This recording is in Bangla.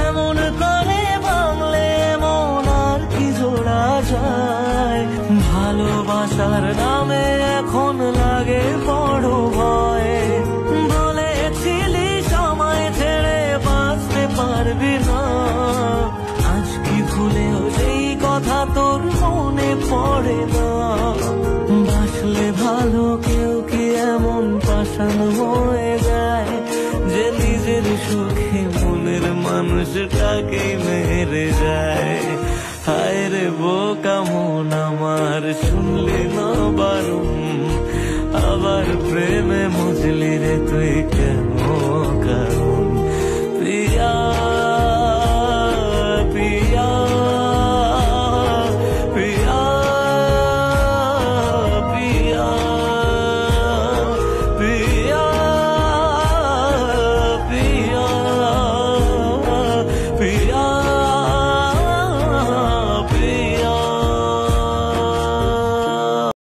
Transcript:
এমন করে ভাঙলে মন আর কি জোড়া যায়। ভালোবাসার নামে এখন লাগে বড় ভয়। বলেছিলি সময় ছেড়ে বাঁচতে পারবি না, আজ কি ভুলেও সেই কথা তোর মনে পড়ে না। বাসলে ভালো কেউ কি এমন পাষাণ হয়ে যায় যে নিজের সুখে মনের মানুষটাকে মেরে যায়। হায় রে বোকা মন আমার, শুনলি না বারণ, আবার প্রেমে মজলি রে তুই কেন কারণ।